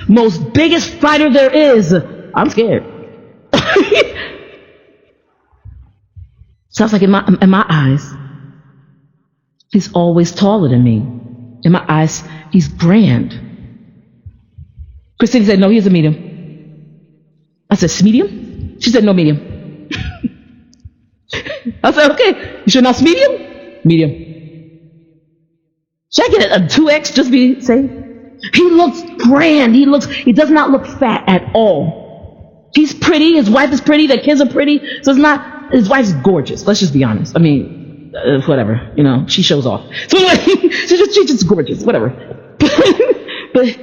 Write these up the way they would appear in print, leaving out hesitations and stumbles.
most biggest fighter there is, I'm scared. So I was like, in my eyes, he's always taller than me. In my eyes, he's grand. Christine said, no, he's a medium. I said, medium? She said, no, medium. I said, okay, you sure not medium? Medium. Should I get a 2X just be safe? He looks grand. He does not look fat at all. He's pretty. His wife is pretty. Their kids are pretty. So it's not, his wife's gorgeous. Let's just be honest. I mean, whatever, she shows off. So anyway, she's just gorgeous, whatever. But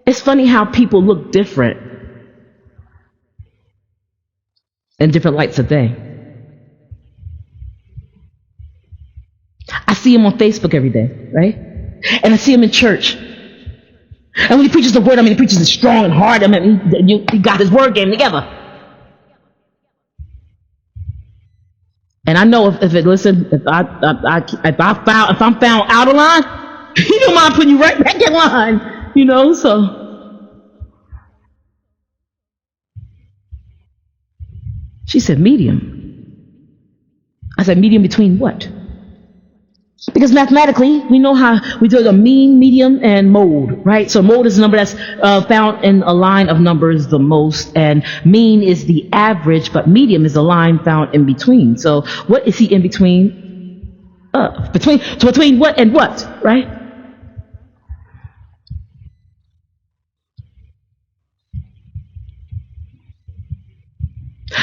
it's funny how people look different in different lights of day. I see him on Facebook every day, right? And I see him in church. And when he preaches the word, he preaches it strong and hard. He got his word game together. And I know if I'm found out of line, he don't mind putting you right back in line, so. She said, medium. I said, medium between what? Because mathematically, we know how we do the mean, medium, and mode, right? So mode is the number that's found in a line of numbers the most, and mean is the average, but medium is the line found in between. So what is he in between? Between what and what, right?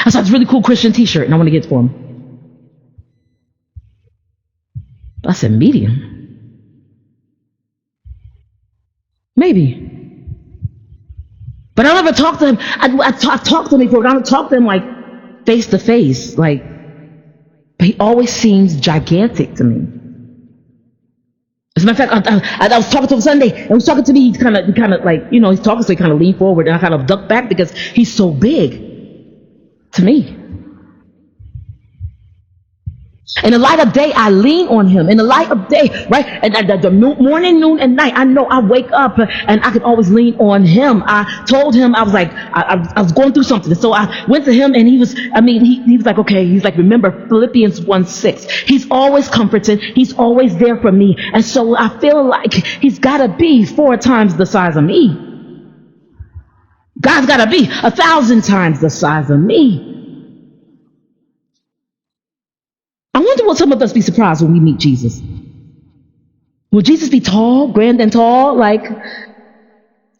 I saw this really cool Christian t-shirt, and I want to get it for him. I said, medium? Maybe. But I never talked to him. I talked to him before, but I don't talk to him like face to face. But he always seems gigantic to me. As a matter of fact, I was talking to him Sunday, and he was talking to me, he's kind of he's talking, so he kind of leaned forward, and I kind of ducked back because he's so big to me. In the light of day, I lean on him. In the light of day, right? And the morning, noon, and night, I know I wake up and I can always lean on him. I told him, I was like, I was going through something. So I went to him, and he was like, okay. He's like, remember Philippians 1:6. He's always comforted. He's always there for me. And so I feel like he's got to be 4 times the size of me. God's got to be 1,000 times the size of me. I wonder will some of us be surprised when we meet Jesus? Will Jesus be tall, grand and tall, like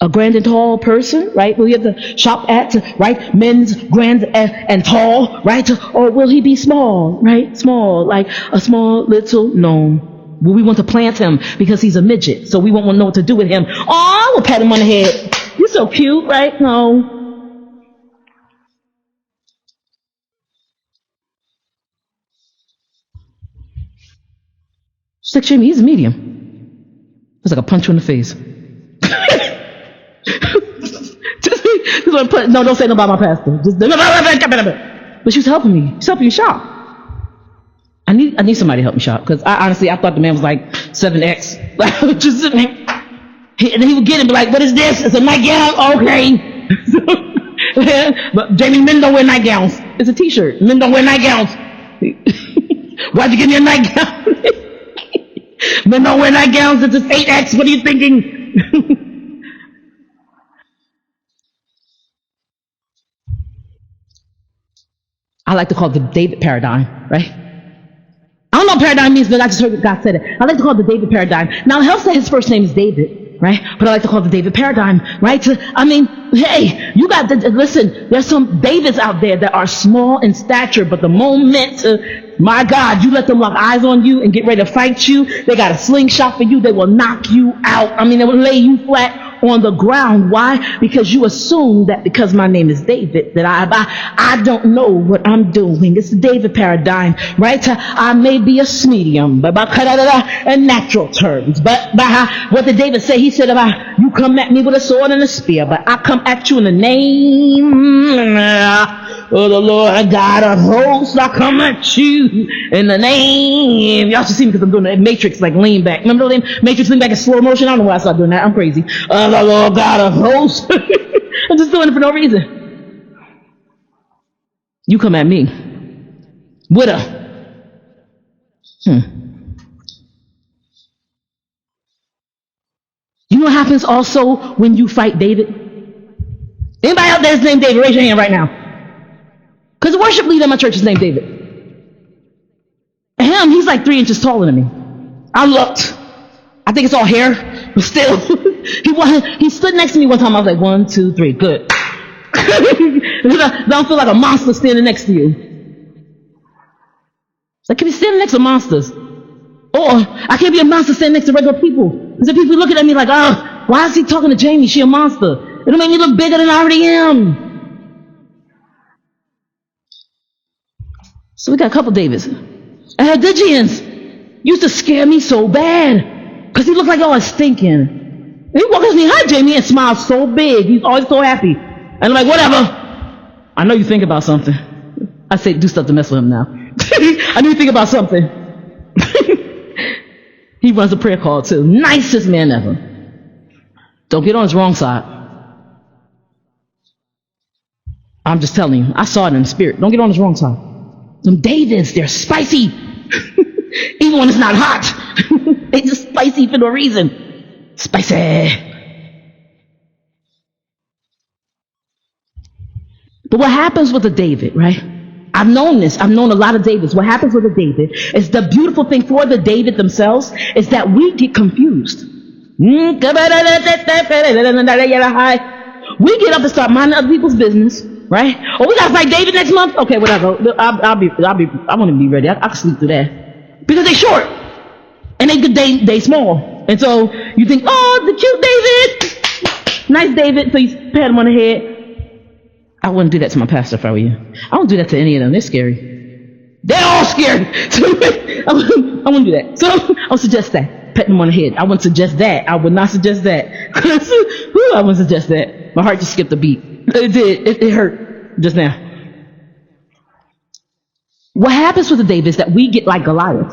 a grand and tall person, right? Will he have to shop at, right? Men's grand and tall, right? Or will he be small, right? Small, like a small little gnome. Will we want to plant him because he's a midget? So we won't want to know what to do with him. Oh, we'll pat him on the head. You're so cute, right? No. She's like, Jamie, he's a medium. It's like a punch you in the face. No, don't say no about my pastor. But she was helping me. She's helping me shop. I need somebody to help me shop, because I thought the man was like 7X. Just sitting there. And he would get it and be like, what is this? It's a nightgown? Okay. But Jamie, men don't wear nightgowns. It's a t-shirt. Men don't wear nightgowns. Why'd you give me a nightgown? Men don't wear nightgowns. It's an 8X. What are you thinking? I like to call it the David paradigm, right? I don't know what paradigm means, but I just heard God said it. I like to call it the David paradigm. Now, it helps that his first name is David, right? But I like to call it the David paradigm, right? Hey, you got to listen. There's some Davids out there that are small in stature, but the moment, my God, you let them lock eyes on you and get ready to fight you, they got a slingshot for you. They will knock you out. They will lay you flat on the ground. Why? Because you assume that because my name is David, that I don't know what I'm doing. It's the David paradigm, right? I may be a medium, but in natural terms. But what did David say? He said, you come at me with a sword and a spear, but I come at you in the name of the Lord God of hosts. I come at you in the name. Y'all should see me because I'm doing the Matrix, like lean back. Remember the Matrix lean back in slow motion? I don't know why I started doing that. I'm crazy. the Lord God of hosts. I'm just doing it for no reason. You come at me with a, You know what happens also when you fight David? Anybody out there is named David? Raise your hand right now. Because the worship leader in my church is named David. And him, he's like 3 inches taller than me. I looked. I think it's all hair, but still. He stood next to me one time. I was like, 1, 2, 3, good. I don't feel like a monster standing next to you. It's like, can be standing next to monsters. Or I can't be a monster standing next to regular people. Because if people looking at me like, oh, why is he talking to Jamie? She a monster. It'll make me look bigger than I already am. So we got a couple Davids. Hegidians used to scare me so bad because he looked like always stinking. And he walked up to me, hi Jamie, and smiled so big. He's always so happy. And I'm like, whatever. I know you think about something. I say do stuff to mess with him now. I knew you think about something. He runs a prayer call too. Nicest man ever. Don't get on his wrong side. I'm just telling you, I saw it in the spirit. Don't get on his wrong side. Them Davids, they're spicy. Even when it's not hot. They just spicy for no reason. Spicy. But what happens with a David, right? I've known this. I've known a lot of Davids. What happens with a David is the beautiful thing for the David themselves is that we get confused. We get up and start minding other people's business. Right? Oh, we gotta fight David next month? Okay, whatever. I want to be ready. I can sleep through that. Because they short. And they small. And so you think, oh, the cute David. Nice David. So you pat him on the head. I wouldn't do that to my pastor if I were you. I wouldn't do that to any of them. They're scary. They're all scary. So I wouldn't do that. So I would suggest that. Pat them on the head. I wouldn't suggest that. I would not suggest that. I wouldn't suggest that. My heart just skipped a beat. It did. It hurt just now. What happens with the David is that we get like Goliath.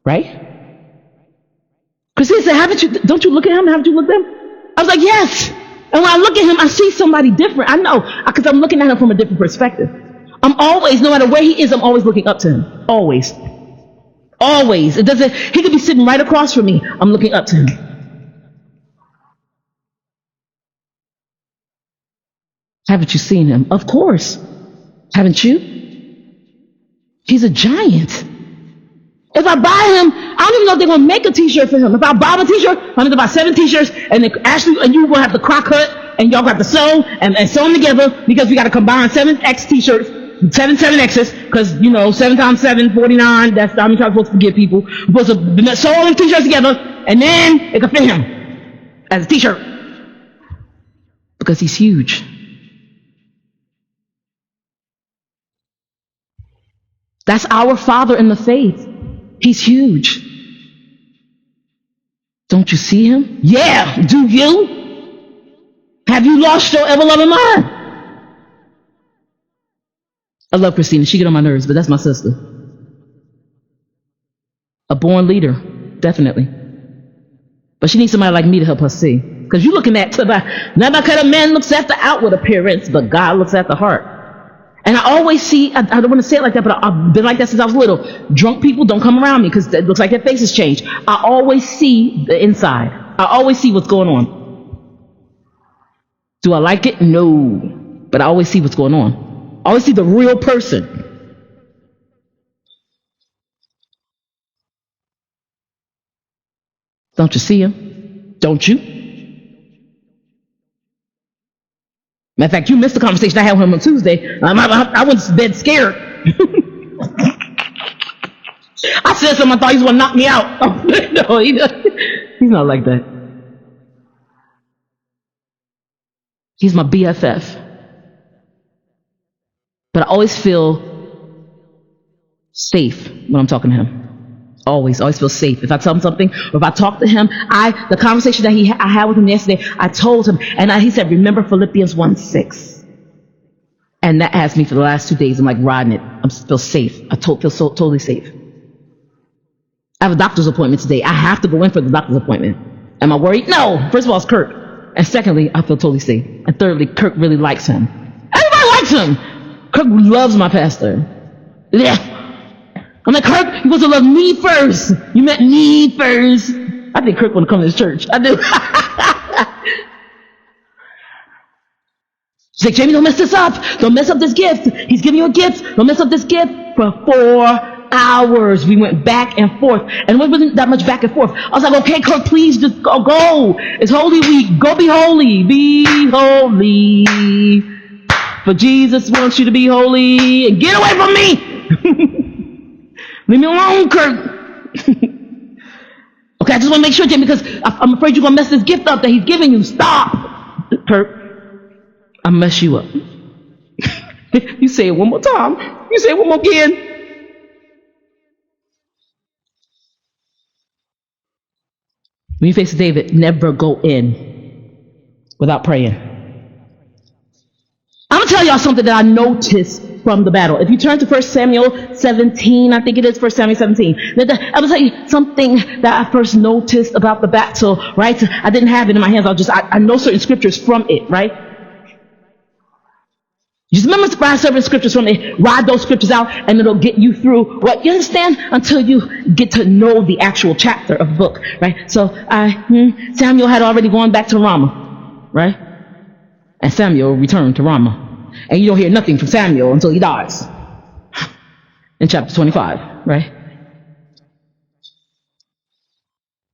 Right? Because he said, don't you look at him? Haven't you looked at him? I was like, yes. And when I look at him, I see somebody different. I know. Because I'm looking at him from a different perspective. I'm always, no matter where he is, I'm always looking up to him. Always. Always. He could be sitting right across from me. I'm looking up to him. Haven't you seen him? Of course. Haven't you? He's a giant. If I buy him, I don't even know if they're going to make a t-shirt for him. If I buy him a t-shirt, I'm going to buy 7 t-shirts, and you will have to crock cut, and y'all got to sew, and sew them together, because we got to combine 7X t-shirts, 7Xs, because, 7 times 7, 49, that's how many times we're supposed to give people. We're supposed to sew all them t-shirts together, and then it can fit him as a t-shirt. Because he's huge. That's our father in the faith. He's huge. Don't you see him? Yeah, do you? Have you lost your ever-loving mind? I love Christina. She get on my nerves, but that's my sister. A born leader, definitely. But she needs somebody like me to help her see. Because you're looking at, not because a man looks at the outward appearance, but God looks at the heart. And I always see, I don't want to say it like that, but I've been like that since I was little. Drunk people don't come around me because it looks like their faces change. I always see the inside. I always see what's going on. Do I like it? No. But I always see what's going on. I always see the real person. Don't you see him? Don't you? Matter of fact, you missed the conversation I had with him on Tuesday. I went to bed scared. I said something, I thought he was going to knock me out. No, he's not like that. He's my BFF. But I always feel safe when I'm talking to him. Always feel safe. If I tell him something, or if I talk to him, the conversation that I had with him yesterday, I told him, and he said, remember Philippians 1:6. And that has me for the last 2 days. I'm like riding it. I feel safe. I feel so totally safe. I have a doctor's appointment today. I have to go in for the doctor's appointment. Am I worried? No. First of all, it's Kirk. And secondly, I feel totally safe. And thirdly, Kirk really likes him. Everybody likes him. Kirk loves my pastor. Yeah. I'm like, Kirk, you're supposed to love me first. You meant me first. I think Kirk want to come to this church. I do. She's like, Jamie, don't mess this up. Don't mess up this gift. He's giving you a gift. Don't mess up this gift. For 4 hours, we went back and forth. And it wasn't that much back and forth. I was like, okay, Kirk, please just go. It's Holy Week. Go be holy. Be holy. For Jesus wants you to be holy. And get away from me. Leave me alone, Kirk. Okay, I just want to make sure, Jamie, because I'm afraid you're going to mess this gift up that he's giving you. Stop. Kirk, I'll mess you up. You say it one more time. You say it one more again. When you face David, never go in without praying. I'm going to tell y'all something that I noticed from the battle. If you turn to 1 Samuel 17, I think it is 1 Samuel 17. I will tell you something that I first noticed about the battle, right? I didn't have it in my hands. I know certain scriptures from it, right? Just memorize certain scriptures from it, ride those scriptures out, and it'll get you through what you understand until you get to know the actual chapter of the book, right? So Samuel had already gone back to Ramah, right? And Samuel returned to Ramah. And you don't hear nothing from Samuel until he dies. In chapter 25, right?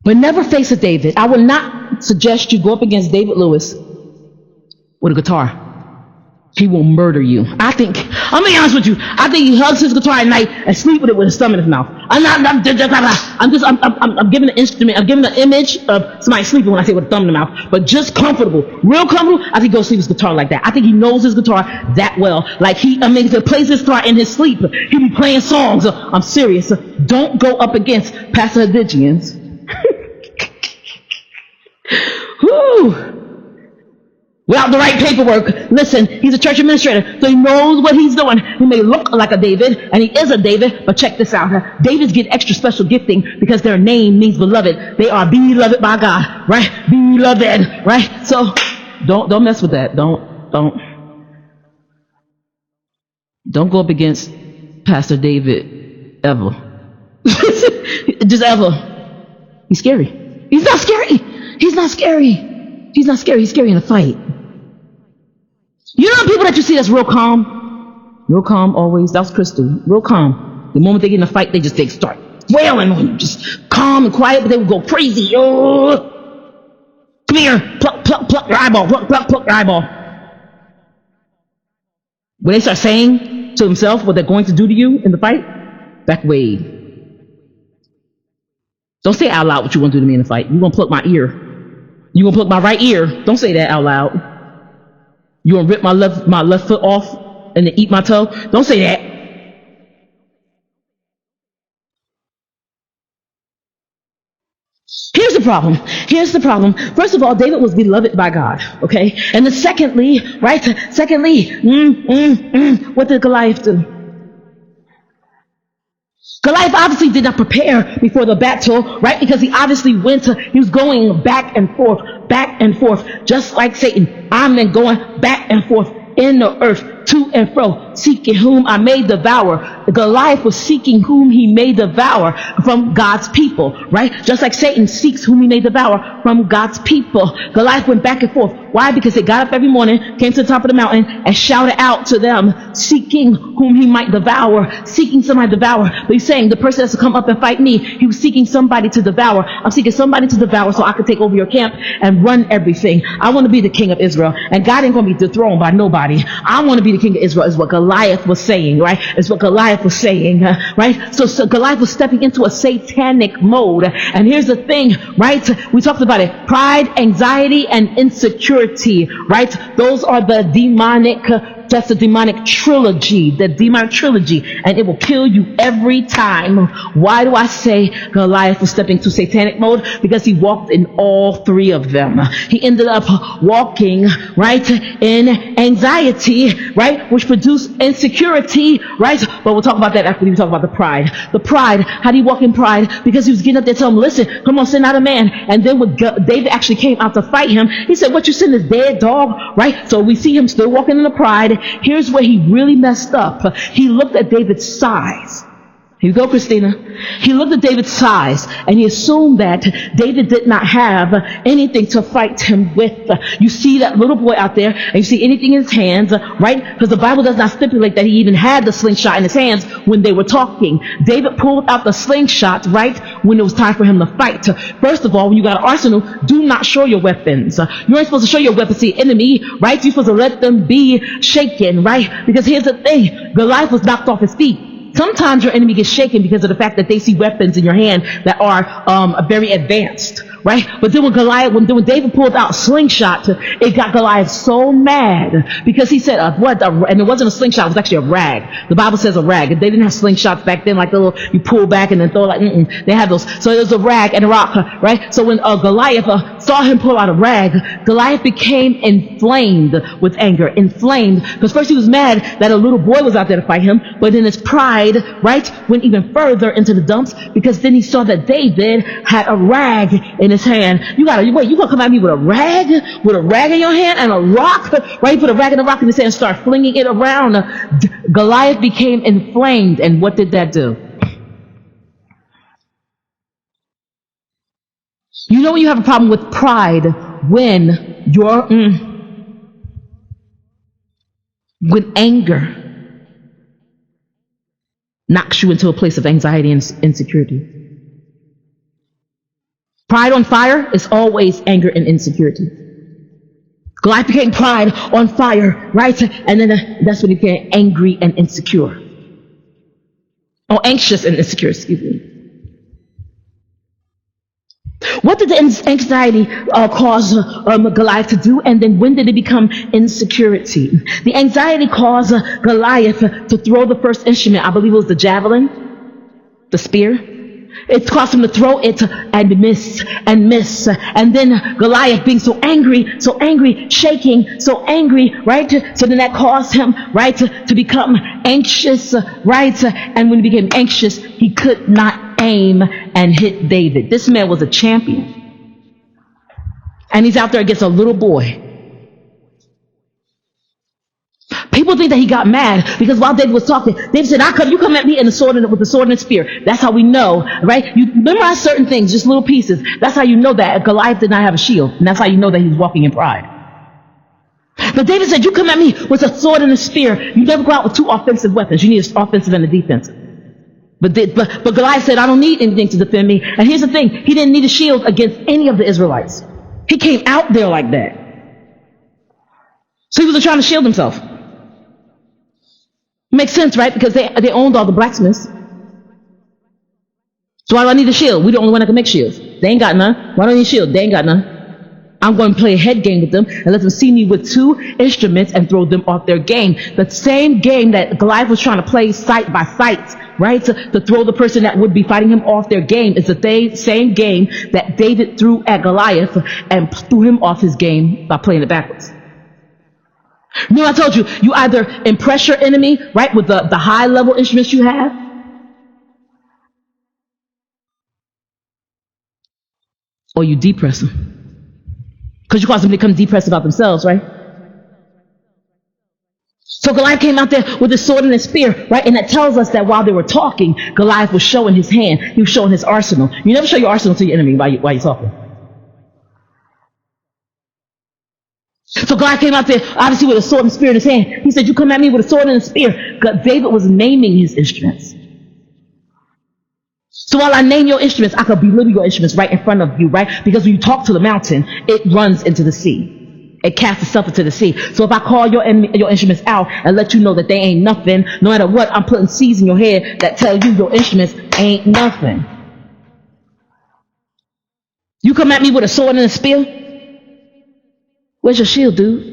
But never face a David. I would not suggest you go up against David Lewis with a guitar. He will murder you. I'm going to be honest with you. I think he hugs his guitar at night and sleep with it with his thumb in his mouth. I'm giving an instrument. I'm giving an image of somebody sleeping when I say with a thumb in the mouth. But just comfortable, real comfortable. I think he goes sleep with his guitar like that. I think he knows his guitar that well. Like if he plays his guitar in his sleep, he'll be playing songs. I'm serious. Don't go up against Pastor Hadigians. Whoo! Without the right paperwork. Listen, he's a church administrator, so he knows what he's doing. He may look like a David, and he is a David, but check this out. Davids get extra special gifting because their name means beloved. They are beloved by God, right? Beloved, right? So don't mess with that. Don't go up against Pastor David ever. Just ever. He's scary. He's not scary. He's not scary. He's not scary. He's scary in a fight. You know the people that you see that's real calm? Real calm always. That's Crystal. Real calm. The moment they get in a fight, they start wailing on you. Just calm and quiet, but they will go crazy. Oh, come here. Pluck, pluck, pluck your eyeball. Pluck, pluck, pluck your eyeball. When they start saying to themselves what they're going to do to you in the fight, back away. Don't say out loud what you want to do to me in the fight. You're going to pluck my ear. You're going to pluck my right ear. Don't say that out loud. You're going to rip my left foot off and then eat my toe. Don't say that. Here's the problem. First of all, David was beloved by God, okay? And then secondly, what did Goliath do? Goliath obviously did not prepare before the battle, right? Because he obviously he was going back and forth, just like Satan. I'm then going back and forth in the earth, to and fro, seeking whom I may devour. Goliath was seeking whom he may devour from God's people, right? Just like Satan seeks whom he may devour from God's people. Goliath went back and forth. Why? Because he got up every morning, came to the top of the mountain, and shouted out to them, seeking whom he might devour, seeking somebody to devour. But he's saying, the person that's to come up and fight me, he was seeking somebody to devour. I'm seeking somebody to devour so I can take over your camp and run everything. I want to be the king of Israel, and God ain't going to be dethroned by nobody. I want to be the king of Israel, is what Goliath was saying, right? It's what Goliath was saying, right? So Goliath was stepping into a satanic mode. And here's the thing, right? We talked about it. Pride, anxiety, and insecurity, right? Those are the demonic That's the demonic trilogy, and it will kill you every time. Why do I say Goliath was stepping to satanic mode? Because he walked in all three of them. He ended up walking, right, in anxiety, right, which produced insecurity, right? But we'll talk about that after we talk about the pride. The pride, how do you walk in pride? Because he was getting up there telling him, listen, come on, send out a man. And then when David actually came out to fight him, he said, what you send is dead dog, right? So we see him still walking in the pride. Here's where he really messed up. He looked at David's size. Here you go, Christina. He looked at David's size and he assumed that David did not have anything to fight him with. You see that little boy out there and you see anything in his hands, right? Because the Bible does not stipulate that he even had the slingshot in his hands when they were talking. David pulled out the slingshot, right, when it was time for him to fight. First of all, when you got an arsenal, do not show your weapons. You ain't supposed to show your weapons to the enemy, right? You're supposed to let them be shaken, right? Because here's the thing, Goliath was knocked off his feet. Sometimes your enemy gets shaken because of the fact that they see weapons in your hand that are very advanced, right? But then when David pulled out slingshot, it got Goliath so mad because he said, and it wasn't a slingshot, it was actually a rag. The Bible says a rag. They didn't have slingshots back then, like the little, you pull back and then throw they had those. So it was a rag and a rock, right? So when Goliath saw him pull out a rag, Goliath became inflamed with anger, because first he was mad that a little boy was out there to fight him, but in his pride, right, went even further into the dumps because then he saw that David had a rag in his hand. You gonna come at me with a rag in your hand and a rock, right? You put a rag and a rock in his hand and start flinging it around. Goliath became inflamed, and what did that do? You know when you have a problem with pride when when anger knocks you into a place of anxiety and insecurity. Pride on fire is always anger and insecurity. Goliath became pride on fire, right? And then that's when he became angry and insecure. Oh, anxious and insecure, excuse me. What did the anxiety cause Goliath to do? And then when did it become insecurity? The anxiety caused Goliath to throw the first instrument. I believe it was the javelin, the spear. It caused him to throw it and miss. And then Goliath being so angry, shaking, so angry, right? So then that caused him, right, to become anxious, right? And when he became anxious, he could not aim and hit David. This man was a champion. And he's out there against a little boy. People think that he got mad because while David was talking, David said, you come at me with the sword and the spear. That's how we know, right? You memorize certain things, just little pieces. That's how you know that Goliath did not have a shield. And that's how you know that he's walking in pride. But David said, you come at me with a sword and a spear. You never go out with two offensive weapons. You need an offensive and a defensive. But Goliath said, I don't need anything to defend me. And here's the thing. He didn't need a shield against any of the Israelites. He came out there like that. So he wasn't trying to shield himself. Makes sense, right? Because they owned all the blacksmiths. So why do I need a shield? We're the only one that can make shields. They ain't got none. Why do I need a shield? They ain't got none. I'm going to play a head game with them and let them see me with two instruments and throw them off their game. The same game that Goliath was trying to play sight by sight, right? To throw the person that would be fighting him off their game is the same game that David threw at Goliath and threw him off his game by playing it backwards. You know, I told you, you either impress your enemy, right, with the high level instruments you have, or you depress them. Because you cause them to become depressed about themselves, right? So Goliath came out there with his sword and his spear, right? And that tells us that while they were talking, Goliath was showing his hand. He was showing his arsenal. You never show your arsenal to your enemy while you're talking. So Goliath came out there, obviously with a sword and spear in his hand. He said, you come at me with a sword and a spear. David was naming his instruments. So while I name your instruments, I could belittle your instruments right in front of you, right? Because when you talk to the mountain, it runs into the sea. It casts itself into the sea. So if I call your instruments out and let you know that they ain't nothing, no matter what, I'm putting seeds in your head that tell you your instruments ain't nothing. You come at me with a sword and a spear? Where's your shield, dude?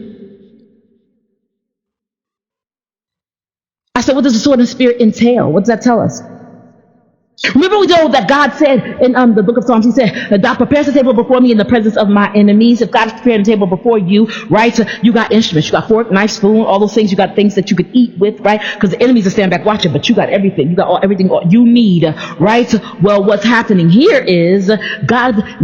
I said, what does the sword and spirit entail? What does that tell us? Remember we know that God said in the book of Psalms, he said, "Thou prepares the table before me in the presence of my enemies." If God is preparing the table before you, right, you got instruments. You got fork, knife, spoon, all those things. You got things that you could eat with, right? Because the enemies are standing back watching, but you got everything. You got everything you need, right? Well, what's happening here is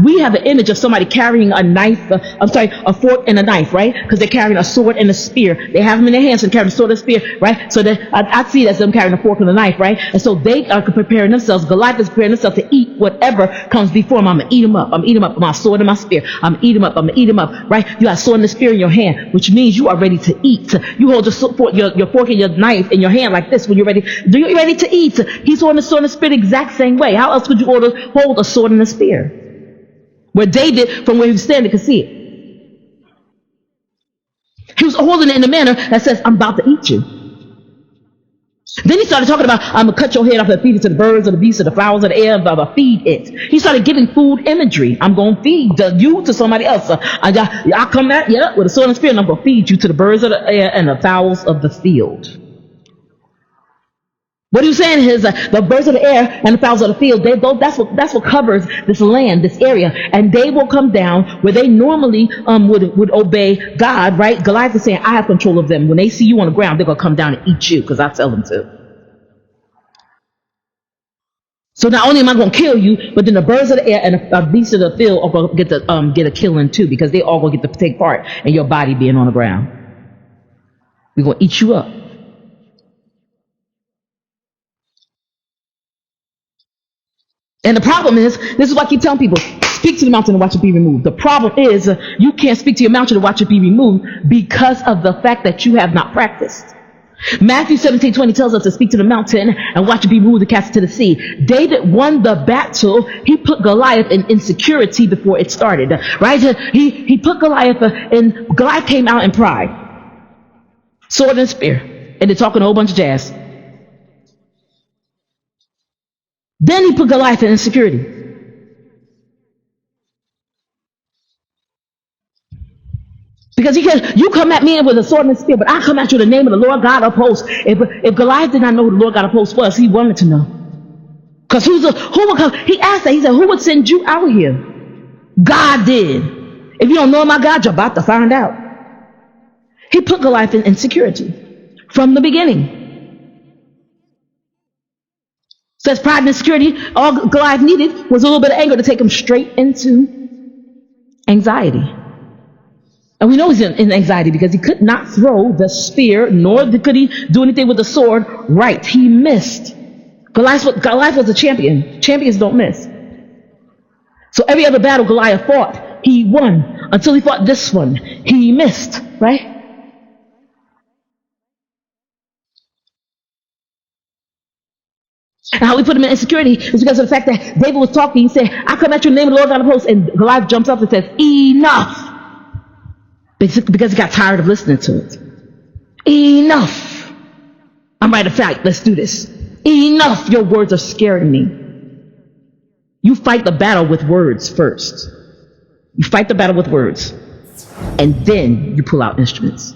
we have an image of somebody carrying a knife, a fork and a knife, right? Because they're carrying a sword and a spear. They have them in their hands and carrying a sword and a spear, right? So I see it as them carrying a fork and a knife, right? And so they are preparing themselves. Goliath is preparing himself to eat whatever comes before him. I'm going to eat him up. I'm eating him up with my sword and my spear. I'm going to eat him up. I'm going to eat him up, right? You got a sword and a spear in your hand, which means you are ready to eat. You hold your fork and your knife in your hand like this when you're ready. You're ready to eat. He's holding a sword and a spear the exact same way. How else would you hold a sword and a spear? Where David, from where he was standing, could see it. He was holding it in a manner that says, I'm about to eat you. Then he started talking about, I'm going to cut your head off and feed it to the birds or the beasts or the flowers of the air, blah, blah, feed it. He started giving food imagery. I'm going to feed you to somebody else. I'll come at you with a sword and spear, and I'm going to feed you to the birds of the air and the fowls of the field. What he's saying is the birds of the air and the fowls of the field, that's what covers this land, this area. And they will come down where they normally would obey God, right? Goliath is saying, I have control of them. When they see you on the ground, they're going to come down and eat you because I tell them to. So not only am I going to kill you, but then the birds of the air and the beasts of the field are going to get a killing too, because they all going to get to take part in your body being on the ground. We're going to eat you up. And the problem is, this is why I keep telling people, speak to the mountain and watch it be removed. The problem is, you can't speak to your mountain and watch it be removed because of the fact that you have not practiced. Matthew 17:20 tells us to speak to the mountain and watch it be removed and cast it to the sea. David won the battle. He put Goliath in insecurity before it started, right? He put Goliath in, Goliath came out in pride. Sword and spear. And they're talking a whole bunch of jazz. Then he put Goliath in insecurity. Because he said, you come at me with a sword and a spear, but I come at you in the name of the Lord God of hosts. If Goliath did not know who the Lord God of hosts was, he wanted to know. Because who would come? He asked that. He said, who would send you out here? God did. If you don't know my God, you're about to find out. He put Goliath in insecurity from the beginning. Says pride and insecurity, all Goliath needed was a little bit of anger to take him straight into anxiety. And we know he's in anxiety because he could not throw the spear, nor could he do anything with the sword right. He missed. Goliath was a champion. Champions don't miss. So every other battle Goliath fought, he won. Until he fought this one, he missed, right? And how we put him in insecurity is because of the fact that David was talking. He said, I come at you in the name of the Lord God of hosts. And Goliath jumps up and says, enough. Because he got tired of listening to it. Enough. I'm ready to fight. Let's do this. Enough. Your words are scaring me. You fight the battle with words first. You fight the battle with words. And then you pull out instruments.